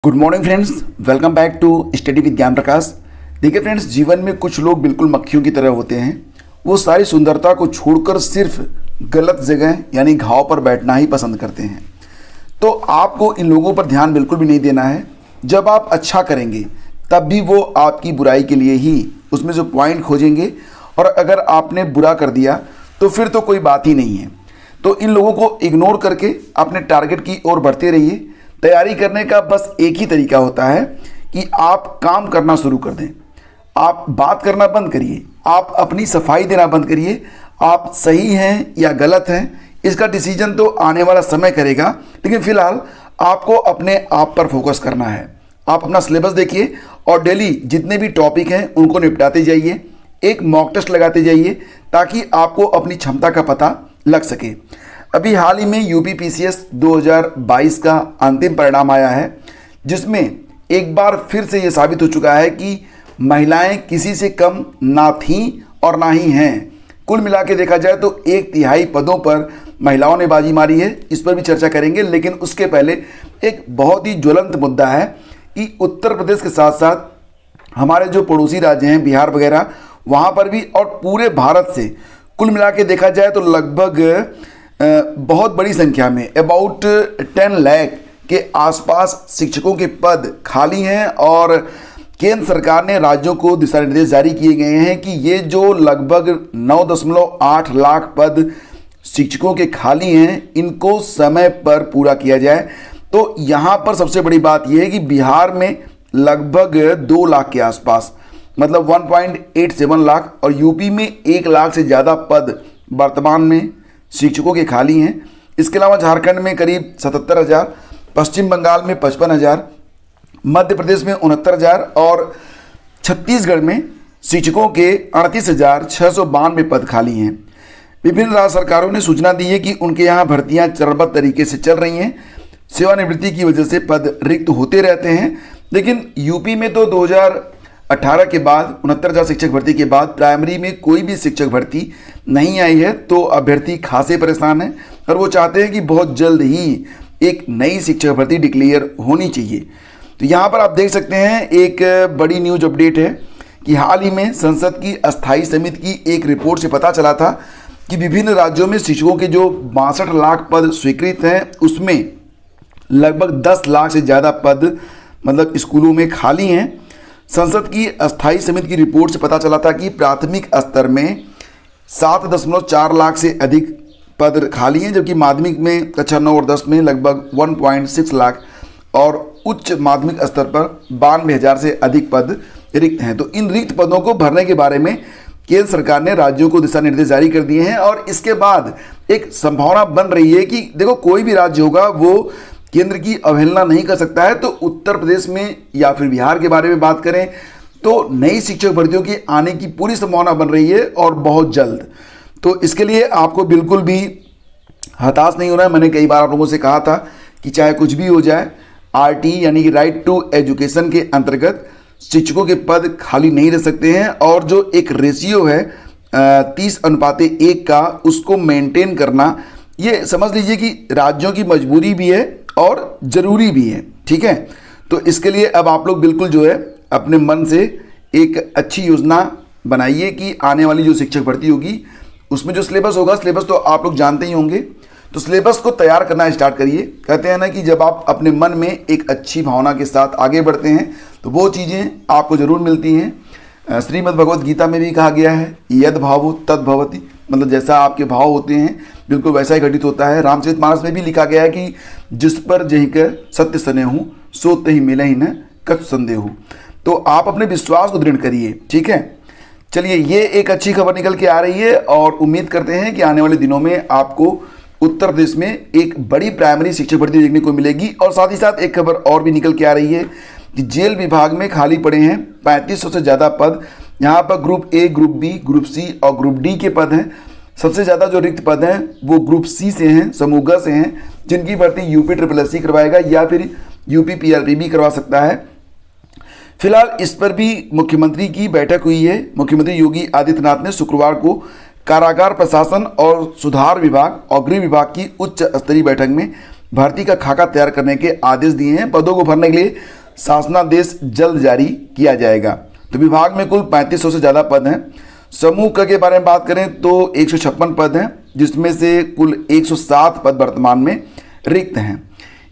Good morning friends, welcome back to study with Gyan Prakash. देखिए friends, जीवन में कुछ लोग बिल्कुल मक्खियों की तरह होते हैं। वो सारी सुंदरता को छोड़कर सिर्फ गलत जगह यानी घाव पर बैठना ही पसंद करते हैं। तो आपको इन लोगों पर ध्यान बिल्कुल भी नहीं देना है। जब आप अच्छा करेंगे तब भी वो आपकी बुराई के लिए ही उसमें जो पॉइंट खोजेंगे, और अगर आपने बुरा कर दिया तो फिर तो कोई बात ही नहीं है। तो इन लोगों को इग्नोर करके अपने टारगेट की ओर बढ़ते रहिए। तैयारी करने का बस एक ही तरीका होता है कि आप काम करना शुरू कर दें। आप बात करना बंद करिए, आप अपनी सफाई देना बंद करिए। आप सही हैं या गलत हैं इसका डिसीजन तो आने वाला समय करेगा, लेकिन फिलहाल आपको अपने आप पर फोकस करना है। आप अपना सिलेबस देखिए और डेली जितने भी टॉपिक हैं उनको निपटाते जाइए। एक मॉक टेस्ट लगाते जाइए ताकि आपको अपनी क्षमता का पता लग सके। अभी हाल ही में यूपी पीसीएस 2022 का अंतिम परिणाम आया है, जिसमें एक बार फिर से ये साबित हो चुका है कि महिलाएं किसी से कम ना थीं और ना ही हैं। कुल मिला के देखा जाए तो 1/3 पदों पर महिलाओं ने बाजी मारी है। इस पर भी चर्चा करेंगे, लेकिन उसके पहले एक बहुत ही ज्वलंत मुद्दा है कि उत्तर प्रदेश के साथ साथ हमारे जो पड़ोसी राज्य हैं बिहार वगैरह, वहाँ पर भी और पूरे भारत से कुल मिला के देखा जाए तो लगभग बहुत बड़ी संख्या में अबाउट 10 लाख के आसपास शिक्षकों के पद खाली हैं। और केंद्र सरकार ने राज्यों को दिशा निर्देश जारी किए गए हैं कि ये जो लगभग 9.8 लाख पद शिक्षकों के खाली हैं, इनको समय पर पूरा किया जाए। तो यहाँ पर सबसे बड़ी बात यह है कि बिहार में लगभग 2 लाख के आसपास, मतलब 1.87 लाख, और यूपी में 1 लाख से ज़्यादा पद वर्तमान में शिक्षकों के खाली हैं। इसके अलावा झारखंड में करीब 77,000, पश्चिम बंगाल में 55,000, मध्य प्रदेश में 69,000 और छत्तीसगढ़ में शिक्षकों के 38,692 पद खाली हैं। विभिन्न राज्य सरकारों ने सूचना दी है कि उनके यहाँ भर्तियाँ चरणबद्ध तरीके से चल रही हैं। सेवानिवृत्ति की वजह से पद रिक्त होते रहते हैं, लेकिन यूपी में तो 2018 के बाद 69,000 शिक्षक भर्ती के बाद प्राइमरी में कोई भी शिक्षक भर्ती नहीं आई है। तो अभ्यर्थी खासे परेशान हैं और वो चाहते हैं कि बहुत जल्द ही एक नई शिक्षक भर्ती डिक्लेयर होनी चाहिए। तो यहाँ पर आप देख सकते हैं एक बड़ी न्यूज अपडेट है कि हाल ही में संसद की अस्थायी समिति की एक रिपोर्ट से पता चला था कि विभिन्न राज्यों में शिक्षकों के जो 62 लाख पद स्वीकृत हैं, उसमें लगभग 10 लाख से ज़्यादा पद मतलब स्कूलों में खाली हैं। संसद की अस्थायी समिति की रिपोर्ट से पता चला था कि प्राथमिक स्तर में 7.4 लाख से अधिक पद खाली हैं, जबकि माध्यमिक में कक्षा 9 और 10 में लगभग 1.6 लाख और उच्च माध्यमिक स्तर पर 92,000 से अधिक पद रिक्त हैं। तो इन रिक्त पदों को भरने के बारे में केंद्र सरकार ने राज्यों को दिशा निर्देश जारी कर दिए हैं। और इसके बाद एक संभावना बन रही है कि देखो, कोई भी राज्य होगा वो केंद्र की अवहेलना नहीं कर सकता है। तो उत्तर प्रदेश में या फिर बिहार के बारे में बात करें तो नई शिक्षक भर्तियों के आने की पूरी संभावना बन रही है और बहुत जल्द। तो इसके लिए आपको बिल्कुल भी हताश नहीं होना है। मैंने कई बार आप लोगों से कहा था कि चाहे कुछ भी हो जाए, RT यानी कि राइट टू एजुकेशन के अंतर्गत शिक्षकों के पद खाली नहीं रह सकते हैं। और जो एक रेशियो है 30:1 का, उसको मेंटेन करना, ये समझ लीजिए कि राज्यों की मजबूरी भी है और ज़रूरी भी है। ठीक है, तो इसके लिए अब आप लोग बिल्कुल जो है अपने मन से एक अच्छी योजना बनाइए कि आने वाली जो शिक्षक भर्ती होगी उसमें जो सिलेबस होगा, सिलेबस तो आप लोग जानते ही होंगे, तो सिलेबस को तैयार करना स्टार्ट करिए। कहते हैं ना कि जब आप अपने मन में एक अच्छी भावना के साथ आगे बढ़ते हैं तो वो चीज़ें आपको ज़रूर मिलती हैं। श्रीमद् भगवद गीता में भी कहा गया है, यद भावो तद भवति, मतलब जैसा आपके भाव होते हैं बिल्कुल वैसा ही घटित होता है। रामचरितमानस में भी लिखा गया है कि जिस पर जही कर सत्य सने हूँ, सो तही मिले ही न कछु संदेह। तो आप अपने विश्वास को दृढ़ करिए। ठीक है, चलिए, ये एक अच्छी खबर निकल के आ रही है और उम्मीद करते हैं कि आने वाले दिनों में आपको उत्तर प्रदेश में एक बड़ी प्राइमरी शिक्षक भर्ती देखने को मिलेगी। और साथ ही साथ एक खबर और भी निकल के आ रही है कि जेल विभाग में खाली पड़े हैं 3500 से ज़्यादा पद। यहाँ पर group A, group B, group C और ग्रुप D के पद हैं। सबसे ज़्यादा जो रिक्त पद हैं वो ग्रुप C से हैं, समूह से हैं, जिनकी भर्ती UPSSC करवाएगा या फिर UP PRP भी करवा सकता है। फिलहाल इस पर भी मुख्यमंत्री की बैठक हुई है। मुख्यमंत्री योगी आदित्यनाथ ने शुक्रवार को कारागार प्रशासन और सुधार विभाग और गृह विभाग की उच्च स्तरीय बैठक में भर्ती का खाका तैयार करने के आदेश दिए हैं। पदों को भरने के लिए शासनादेश जल्द जारी किया जाएगा। तो विभाग में कुल 3500 से ज़्यादा पद हैं। समूह क के बारे में बात करें तो 156 पद हैं, जिसमें से कुल 107 पद वर्तमान में रिक्त हैं।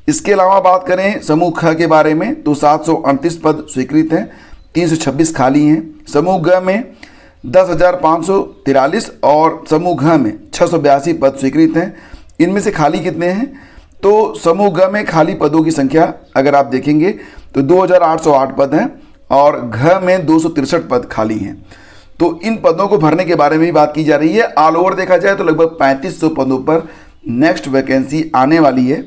इसके अलावा बात करें समूह ख के बारे में तो 738 पद स्वीकृत हैं, 326 खाली हैं। समूह ग में 10,543 और समूह घ में 682 पद स्वीकृत हैं। इनमें से खाली कितने हैं तो समूह ग में खाली पदों की संख्या अगर आप देखेंगे तो 2,808 पद हैं और घ में 263 पद खाली हैं। तो इन पदों को भरने के बारे में भी बात की जा रही है। ऑल ओवर देखा जाए तो लगभग 3500 पदों पर नेक्स्ट वैकेंसी आने वाली है।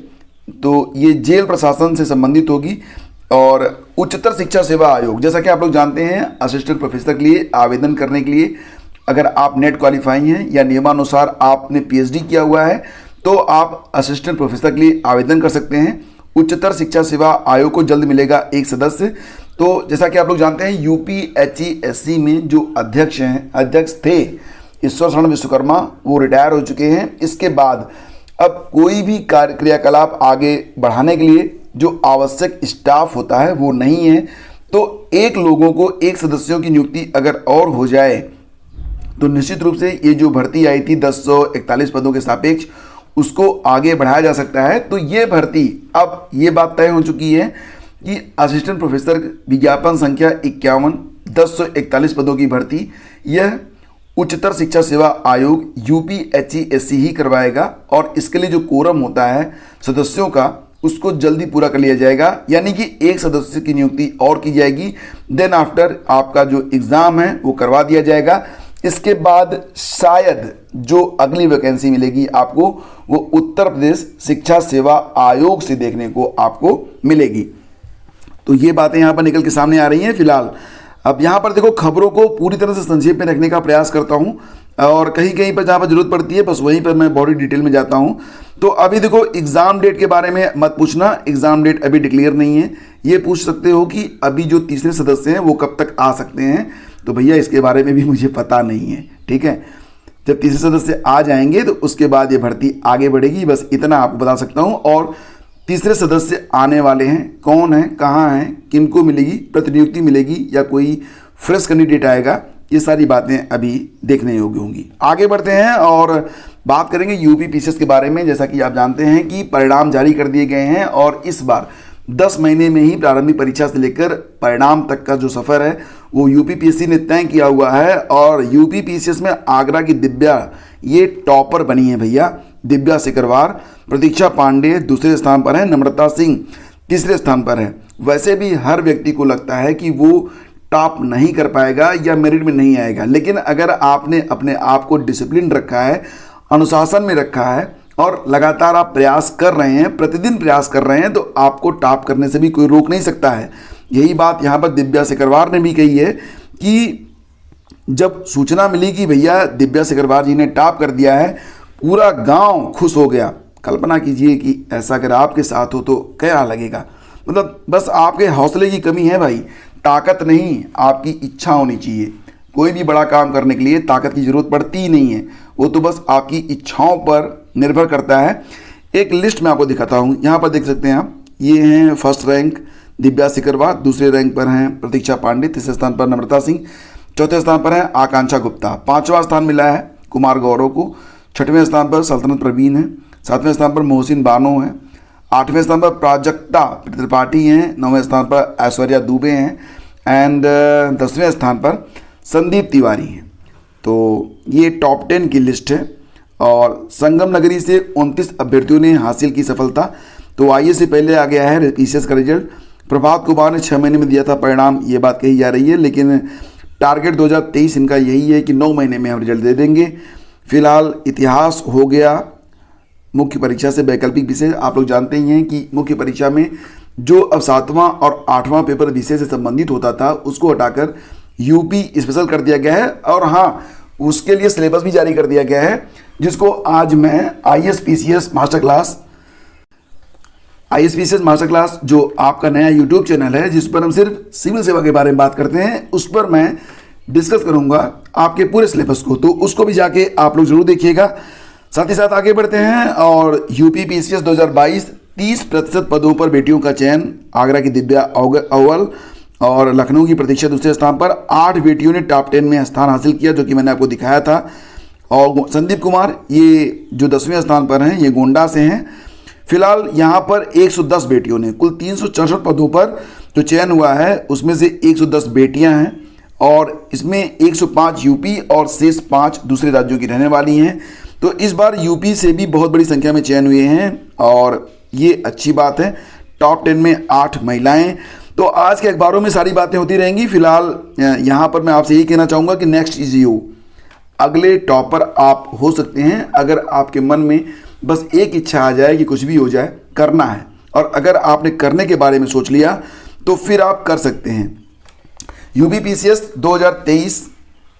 तो ये जेल प्रशासन से संबंधित होगी। और उच्चतर शिक्षा सेवा आयोग, जैसा कि आप लोग जानते हैं, असिस्टेंट प्रोफेसर के लिए आवेदन करने के लिए अगर आप नेट क्वालिफाई हैं या नियमानुसार आपने पीएचडी किया हुआ है तो आप असिस्टेंट प्रोफेसर के लिए आवेदन कर सकते हैं। उच्चतर शिक्षा सेवा आयोग को जल्द मिलेगा एक सदस्य। तो जैसा कि आप लोग जानते हैं यूपीएससी में जो अध्यक्ष थे ईश्वर शरण विश्वकर्मा, वो रिटायर हो चुके हैं। इसके बाद अब कोई भी क्रियाकलाप आगे बढ़ाने के लिए जो आवश्यक स्टाफ होता है वो नहीं है। तो एक लोगों को एक सदस्यों की नियुक्ति अगर और हो जाए तो निश्चित रूप से ये जो भर्ती आई थी 1041 पदों के सापेक्ष उसको आगे बढ़ाया जा सकता है। तो ये भर्ती अब ये बात तय हो चुकी है कि असिस्टेंट प्रोफेसर विज्ञापन संख्या 51 1041 पदों की भर्ती यह उच्चतर शिक्षा सेवा आयोग यूपीएससी ही करवाएगा। और इसके लिए जो कोरम होता है सदस्यों का उसको जल्दी पूरा कर लिया जाएगा, यानी कि एक सदस्य की नियुक्ति और की जाएगी। देन आफ्टर आपका जो एग्ज़ाम है वो करवा दिया जाएगा। इसके बाद शायद जो अगली वैकेंसी मिलेगी आपको वो उत्तर प्रदेश शिक्षा सेवा आयोग से देखने को आपको मिलेगी। तो ये बातें यहाँ पर निकल के सामने आ रही हैं फिलहाल। अब यहाँ पर देखो खबरों को पूरी तरह से संक्षेप में रखने का प्रयास करता हूँ और कहीं कहीं पर जहाँ पर जरूरत पड़ती है बस वहीं पर मैं बॉडी डिटेल में जाता हूँ। तो अभी देखो एग्ज़ाम डेट के बारे में मत पूछना, एग्ज़ाम डेट अभी डिक्लेयर नहीं है। ये पूछ सकते हो कि अभी जो तीसरे सदस्य हैं वो कब तक आ सकते हैं, तो भैया इसके बारे में भी मुझे पता नहीं है। ठीक है, जब तीसरे सदस्य आ जाएंगे तो उसके बाद ये भर्ती आगे बढ़ेगी, बस इतना आपको बता सकता हूँ। और तीसरे सदस्य आने वाले हैं, कौन है, कहाँ हैं, किनको मिलेगी, प्रतिनियुक्ति मिलेगी या कोई फ्रेश कैंडिडेट आएगा, ये सारी बातें अभी देखने योग्य होंगी। आगे बढ़ते हैं और बात करेंगे यूपी पीसीएस के बारे में। जैसा कि आप जानते हैं कि परिणाम जारी कर दिए गए हैं और इस बार 10 महीने में ही प्रारंभिक परीक्षा से लेकर परिणाम तक का जो सफ़र है वो यूपी पीएससी ने तय किया हुआ है। और यूपी पीसीएस में आगरा की दिव्या ये टॉपर बनी है भैया। दिव्या सिकरवार, प्रतीक्षा पांडे दूसरे स्थान पर है, नम्रता सिंह तीसरे स्थान पर है। वैसे भी हर व्यक्ति को लगता है कि वो टॉप नहीं कर पाएगा या मेरिट में नहीं आएगा, लेकिन अगर आपने अपने आप को डिसिप्लिन रखा है, अनुशासन में रखा है और लगातार आप प्रयास कर रहे हैं, प्रतिदिन प्रयास कर रहे हैं, तो आपको टॉप करने से भी कोई रोक नहीं सकता है। यही बात यहाँ पर दिव्या सिकरवार ने भी कही है कि जब सूचना मिली कि भैया दिव्या सिकरवार जी ने टॉप कर दिया है, पूरा गांव खुश हो गया। कल्पना कीजिए कि ऐसा अगर आपके साथ हो तो क्या लगेगा। मतलब बस आपके हौसले की कमी है भाई, ताकत नहीं, आपकी इच्छा होनी चाहिए। कोई भी बड़ा काम करने के लिए ताकत की ज़रूरत पड़ती ही नहीं है, वो तो बस आपकी इच्छाओं पर निर्भर करता है। एक लिस्ट मैं आपको दिखाता हूँ, यहाँ पर देख सकते हैं आप। ये हैं फर्स्ट रैंक दिव्या सिकरवार, दूसरे रैंक पर हैं प्रतीक्षा पांडे, तीसरे स्थान पर नम्रता सिंह, चौथे स्थान पर है आकांक्षा गुप्ता, पाँचवा स्थान मिला है कुमार गौरव को, छठवें स्थान पर सल्तनत प्रवीण है, सातवें स्थान पर मोहसिन बानो है, आठवें स्थान पर प्राजक्ता त्रिपाठी हैं, नौवें स्थान पर ऐश्वर्या दुबे हैं एंड 10वें स्थान पर संदीप तिवारी हैं। तो ये टॉप 10 की लिस्ट है और संगम नगरी से 29 अभ्यर्थियों ने हासिल की सफलता। तो आईए से पहले आ गया है पीसीएस का रिजल्ट। प्रभात कुमार ने 6 महीने में दिया था परिणाम, ये बात कही जा रही है, लेकिन टारगेट 2023 इनका यही है कि 9 महीने में हम रिजल्ट दे देंगे। फिलहाल इतिहास हो गया मुख्य परीक्षा से वैकल्पिक विषय। आप लोग जानते ही हैं कि मुख्य परीक्षा में जो अब 7वां और 8वां पेपर विषय से संबंधित होता था उसको हटाकर यूपी स्पेशल कर दिया गया है। और हाँ, उसके लिए सिलेबस भी जारी कर दिया गया है, जिसको आज मैं आईएसपीसीएस मास्टर क्लास जो आपका नया यूट्यूब चैनल है जिस पर हम सिर्फ सिविल सेवा के बारे में बात करते हैं, उस पर मैं डिस्कस करूंगा आपके पूरे सिलेबस को, तो उसको भी जाके आप लोग जरूर देखिएगा। साथ ही साथ आगे बढ़ते हैं और यूपी पीसीएस 2022 30% पदों पर बेटियों का चयन। आगरा की दिव्या अव्वल और लखनऊ की प्रतीक्षा दूसरे स्थान पर। 8 बेटियों ने टॉप 10 में स्थान हासिल किया, जो कि मैंने आपको दिखाया था। और संदीप कुमार ये जो 10वें स्थान पर हैं, ये गोंडा से हैं। फिलहाल यहाँ पर 110 बेटियों ने, कुल 364 पदों पर जो चयन हुआ है उसमें से 110 बेटियां हैं और इसमें 105 यूपी और शेष 5 दूसरे राज्यों की रहने वाली हैं। तो इस बार यूपी से भी बहुत बड़ी संख्या में चयन हुए हैं और ये अच्छी बात है। टॉप 10 में 8 महिलाएं। तो आज के अखबारों में सारी बातें होती रहेंगी। फिलहाल यहाँ पर मैं आपसे यही कहना चाहूँगा कि नेक्स्ट इज यू, अगले टॉपर आप हो सकते हैं अगर आपके मन में बस एक इच्छा आ जाए कि कुछ भी हो जाए, करना है। और अगर आपने करने के बारे में सोच लिया तो फिर आप कर सकते हैं। यूपीपीसीएस 2023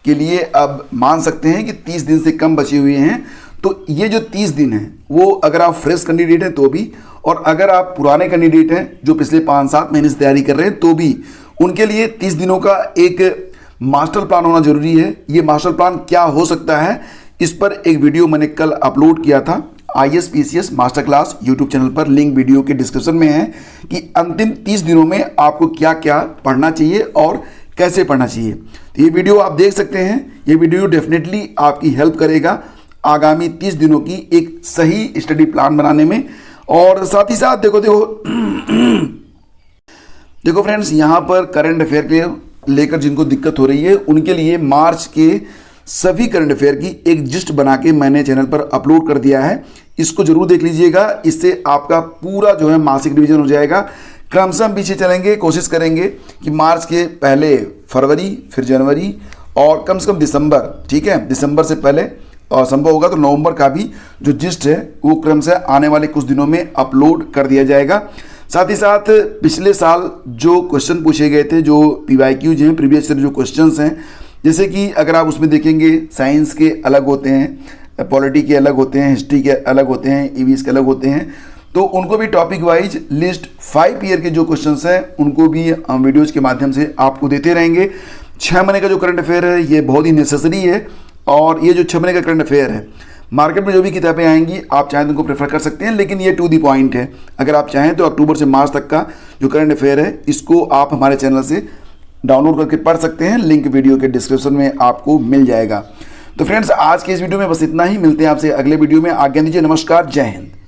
के लिए अब मान सकते हैं कि 30 दिन से कम बचे हुए हैं। तो ये जो 30 दिन हैं वो अगर आप फ्रेश कैंडिडेट हैं तो भी, और अगर आप पुराने कैंडिडेट हैं जो पिछले 5-7 महीने से तैयारी कर रहे हैं तो भी, उनके लिए 30 दिनों का एक मास्टर प्लान होना जरूरी है। ये मास्टर प्लान क्या हो सकता है, इस पर एक वीडियो मैंने कल अपलोड किया था ISPCS master class YouTube channel पर। लिंक वीडियो के डिस्क्रिप्शन में है कि अंतिम 30 दिनों में आपको क्या क्या पढ़ना चाहिए और कैसे पढ़ना चाहिए। तो ये वीडियो आप देख सकते हैं। ये वीडियो डेफिनेटली आपकी हेल्प करेगा आगामी 30 दिनों की एक सही स्टडी प्लान बनाने में। और साथ ही साथ देखो फ्रेंड्स, यहाँ पर करंट अफेयर के लेकर जिनको दिक्कत हो रही है उनके लिए मार्च के सभी करंट अफेयर की एक लिस्ट बना के मैंने चैनल पर अपलोड कर दिया है। इसको जरूर देख लीजिएगा, इससे आपका पूरा जो है मासिक रिवीजन हो जाएगा। क्रमशः हम पीछे चलेंगे, कोशिश करेंगे कि मार्च के पहले फरवरी, फिर जनवरी और कम से कम दिसंबर, ठीक है, दिसंबर से पहले और संभव होगा तो नवंबर का भी जो जिस्ट है वो क्रमशः आने वाले कुछ दिनों में अपलोड कर दिया जाएगा। साथ ही साथ पिछले साल जो क्वेश्चन पूछे गए थे, जो PYQs हैं, प्रीवियस ईयर जो क्वेश्चंस हैं, जैसे कि अगर आप उसमें देखेंगे साइंस के अलग होते हैं, पॉलिटी के अलग होते हैं, हिस्ट्री के अलग होते हैं, EVS के अलग होते हैं, तो उनको भी टॉपिक वाइज लिस्ट 5 ईयर के जो क्वेश्चंस हैं उनको भी हम वीडियोज़ के माध्यम से आपको देते रहेंगे। 6 महीने का जो करंट अफेयर है ये बहुत ही नेसेसरी है। और ये जो 6 महीने का करंट अफेयर है, मार्केट में जो भी किताबें आएंगी आप चाहें तो उनको प्रेफर कर सकते हैं, लेकिन ये टू दी पॉइंट है। अगर आप चाहें तो अक्टूबर से मार्च तक का जो करंट अफेयर है इसको आप हमारे चैनल से डाउनलोड करके पढ़ सकते हैं। लिंक वीडियो के डिस्क्रिप्शन में आपको मिल जाएगा। तो फ्रेंड्स, आज के इस वीडियो में बस इतना ही। मिलते हैं आपसे अगले वीडियो में। आज्ञा दीजिए। नमस्कार, जय हिंद।